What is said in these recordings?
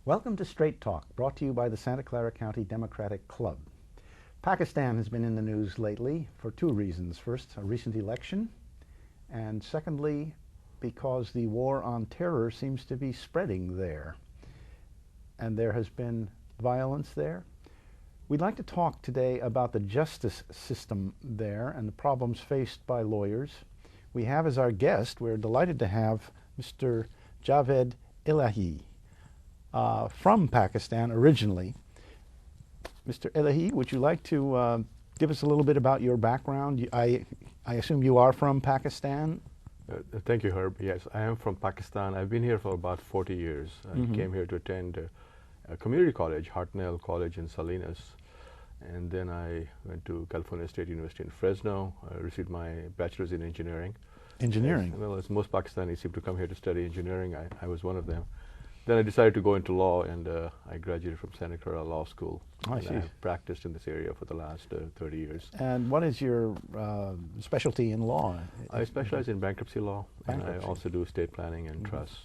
Welcome to Straight Talk, brought to you by the Santa Clara County Democratic Club. Pakistan has been in the news lately for two reasons. First, a recent election, and secondly, because the war on terror seems to be spreading there. And there has been violence there. We'd like to talk today about the justice system there and the problems faced by lawyers. We have as our guest, we're delighted to have Mr. Javed Ellahie from Pakistan originally. Mr. Ellahie, would you like to give us a little bit about your background? I assume you are from Pakistan? Thank you, Herb. Yes, I am from Pakistan. I've been here for about 40 years. I came here to attend a community college, Hartnell College in Salinas. And then I went to California State University in Fresno. I received my bachelor's in engineering. Engineering? As most Pakistanis seem to come here to study engineering, I was one of them. Then I decided to go into law, and I graduated from Santa Clara Law School. I see. I've practiced in this area for the last 30 years. And what is your specialty in law? I specialize in bankruptcy law, Bankruptcy. and I also do estate planning and trusts.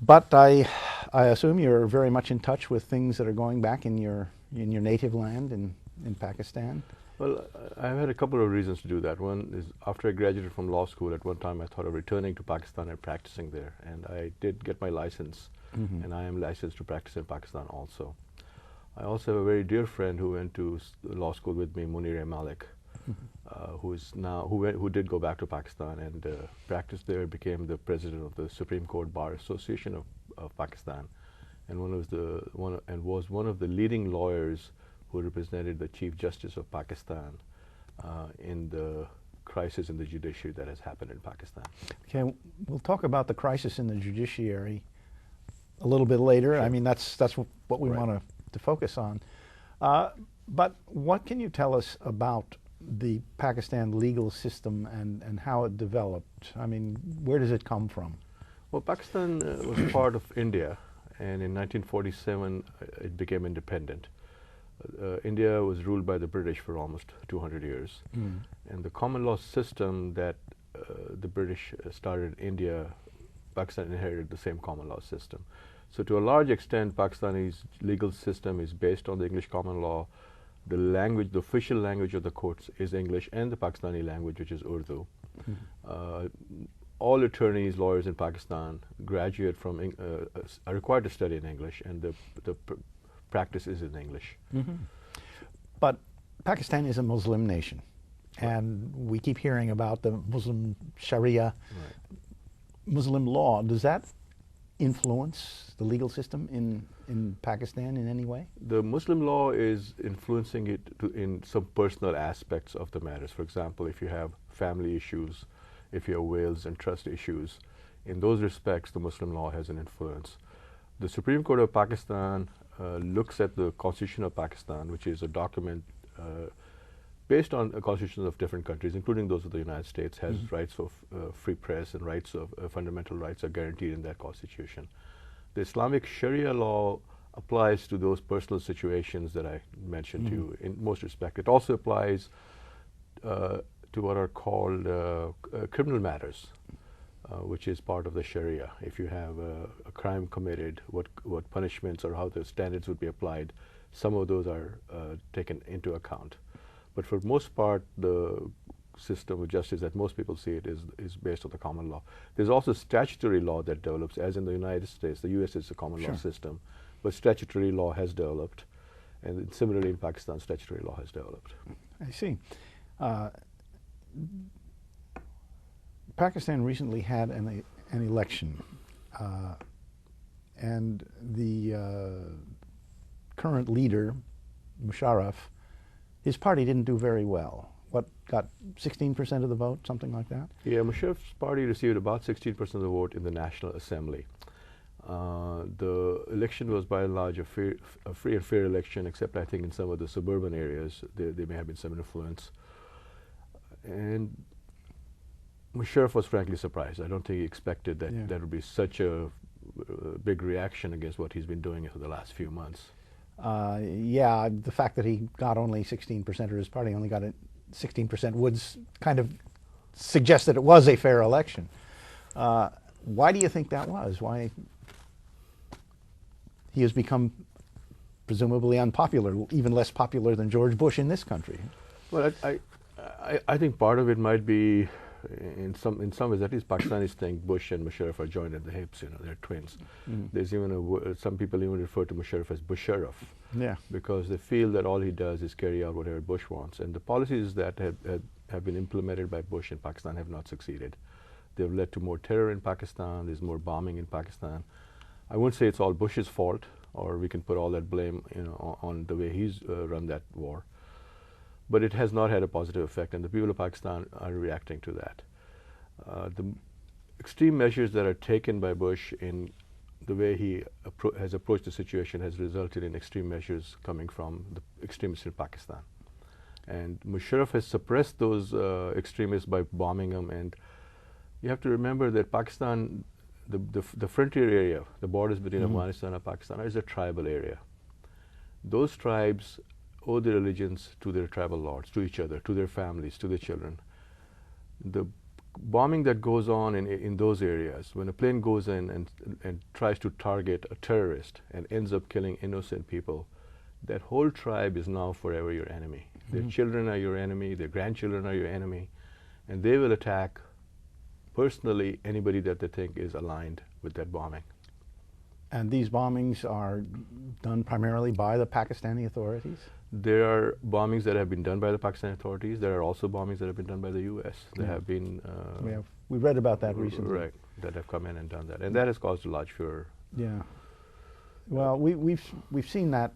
But I assume you're very much in touch with things that are going back in your native land in Pakistan? Well, I've had a couple of reasons to do that. One is after I graduated from law school, at one time I thought of returning to Pakistan and practicing there. And I did get my license, and I am licensed to practice in Pakistan also. I also have a very dear friend who went to law school with me, Munir Malik, who did go back to Pakistan and practiced there, became the president of the Supreme Court Bar Association of Pakistan, and was one of the leading lawyers who represented the Chief Justice of Pakistan in the crisis in the judiciary that has happened in Pakistan. Okay, we'll talk about the crisis in the judiciary a little bit later. Sure. I mean, that's what we want to focus on. But what can you tell us about the Pakistan legal system and how it developed? I mean, where does it come from? Well, Pakistan was part of India, and in 1947 it became independent. India was ruled by the British for almost 200 years. And the common law system that the British started in India, Pakistan inherited the same common law system. So to a large extent, Pakistani's legal system is based on the English common law. The language, the official language of the courts is English, and the Pakistani language, which is Urdu. All attorneys, lawyers in Pakistan graduate from, are required to study in English, and the practice is in English. But Pakistan is a Muslim nation, and we keep hearing about the Muslim Sharia, Muslim law. Does that influence the legal system in Pakistan in any way? The Muslim law is influencing it in some personal aspects of the matters. For example, if you have family issues, if you have wills and trust issues, in those respects, the Muslim law has an influence. The Supreme Court of Pakistan looks at the Constitution of Pakistan, which is a document based on constitutions of different countries, including those of the United States, has rights of free press and rights of fundamental rights are guaranteed in that constitution. The Islamic Sharia law applies to those personal situations that I mentioned to you in most respects. It also applies to what are called criminal matters, which is part of the Sharia. If you have a crime committed, what punishments or how the standards would be applied, some of those are taken into account. But for the most part, the system of justice that most people see it is based on the common law. There's also statutory law that develops, as in the United States. The U.S. is a common law system, but statutory law has developed, and similarly in Pakistan, statutory law has developed. I see. Pakistan recently had an election, and the current leader, Musharraf, his party didn't do very well. What, got 16% of the vote, something like that? Yeah, Musharraf's party received about 16% of the vote in the National Assembly. The election was by and large a free and fair election, except I think in some of the suburban areas there may have been some influence. And Musharraf was frankly surprised. I don't think he expected that there would be such a big reaction against what he's been doing for the last few months. Yeah, the fact that he got only 16%, or his party only got 16%, would kind of suggest that it was a fair election. Why do you think that was? Why? he has become presumably unpopular, even less popular than George Bush in this country. Well, I think part of it might be, in some ways, at least Pakistanis think Bush and Musharraf are joined at the hips. You know, they're twins. There's even some people even refer to Musharraf as Busharraf, because they feel that all he does is carry out whatever Bush wants. And the policies that have been implemented by Bush in Pakistan have not succeeded. They've led to more terror in Pakistan. There's more bombing in Pakistan. I wouldn't say it's all Bush's fault, or we can put all that blame, you know, on the way he's run that war. But it has not had a positive effect, and the people of Pakistan are reacting to that. The extreme measures that are taken by Bush in the way he has approached the situation has resulted in extreme measures coming from the extremists in Pakistan. And Musharraf has suppressed those extremists by bombing them. And you have to remember that Pakistan, the frontier area, the borders between Afghanistan and Pakistan, is a tribal area. Those tribes owe their allegiance to their tribal lords, to each other, to their families, to their children. The bombing that goes on in those areas, when a plane goes in and tries to target a terrorist and ends up killing innocent people, that whole tribe is now forever your enemy. Their children are your enemy, their grandchildren are your enemy, and they will attack personally anybody that they think is aligned with that bombing. And these bombings are done primarily by the Pakistani authorities? There are bombings that have been done by the Pakistani authorities. There are also bombings that have been done by the U.S. There have been... we read about that recently. Right, that have come in and done that. And that has caused a large furor. Yeah. Well, we've seen that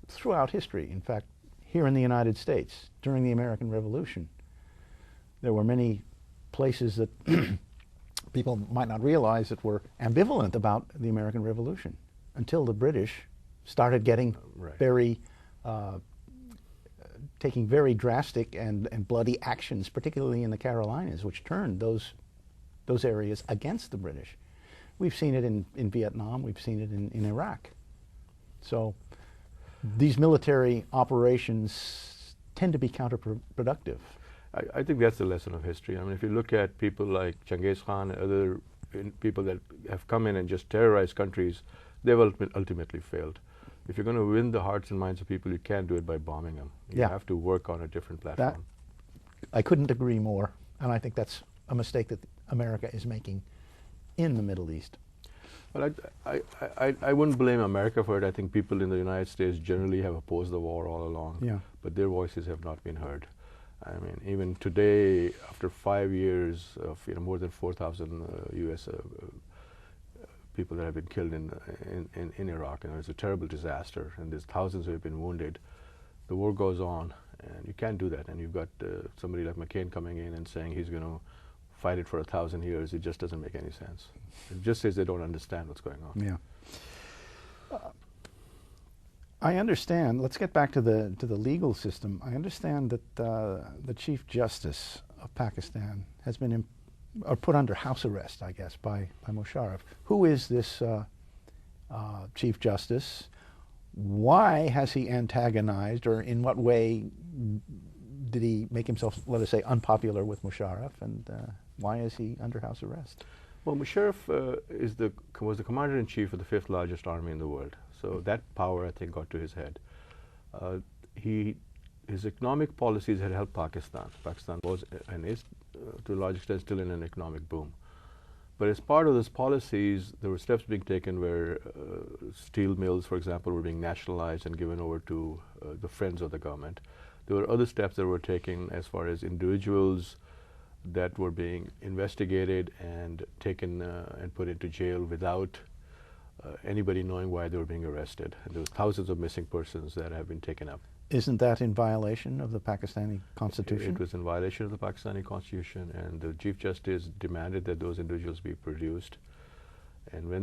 throughout history. In fact, here in the United States, during the American Revolution, there were many places that people might not realize that were ambivalent about the American Revolution until the British started getting taking very drastic and bloody actions, particularly in the Carolinas, which turned those areas against the British. We've seen it in Vietnam, we've seen it in Iraq. So these military operations tend to be counterproductive. I think that's the lesson of history. I mean, if you look at people like Genghis Khan and other people that have come in and just terrorized countries, they've ultimately failed. If you're going to win the hearts and minds of people, you can't do it by bombing them. You have to work on a different platform. I couldn't agree more, and I think that's a mistake that America is making in the Middle East. Well, I wouldn't blame America for it. I think people in the United States generally have opposed the war all along, but their voices have not been heard. I mean, even today, after 5 years of more than 4,000 U.S. People that have been killed in Iraq, and it's a terrible disaster, and there's thousands who have been wounded. The war goes on, and you can't do that. And you've got somebody like McCain coming in and saying he's going to fight it for 1,000 years. It just doesn't make any sense. It just says they don't understand what's going on. Yeah. I understand. Let's get back to the legal system. I understand that the Chief Justice of Pakistan has been put under house arrest, I guess, by Musharraf. Who is this Chief Justice? Why has he antagonized, or in what way did he make himself, let us say, unpopular with Musharraf, and why is he under house arrest? Well, Musharraf was the commander-in-chief of the 5th largest army in the world. So that power, I think, got to his head. His economic policies had helped Pakistan. Pakistan was and is, to a large extent, still in an economic boom. But as part of those policies, there were steps being taken where steel mills, for example, were being nationalized and given over to the friends of the government. There were other steps that were taken as far as individuals that were being investigated and taken and put into jail without anybody knowing why they were being arrested. And there were thousands of missing persons that have been taken up. Isn't that in violation of the Pakistani constitution? It was in violation of the Pakistani constitution, and the Chief Justice demanded that those individuals be produced. And when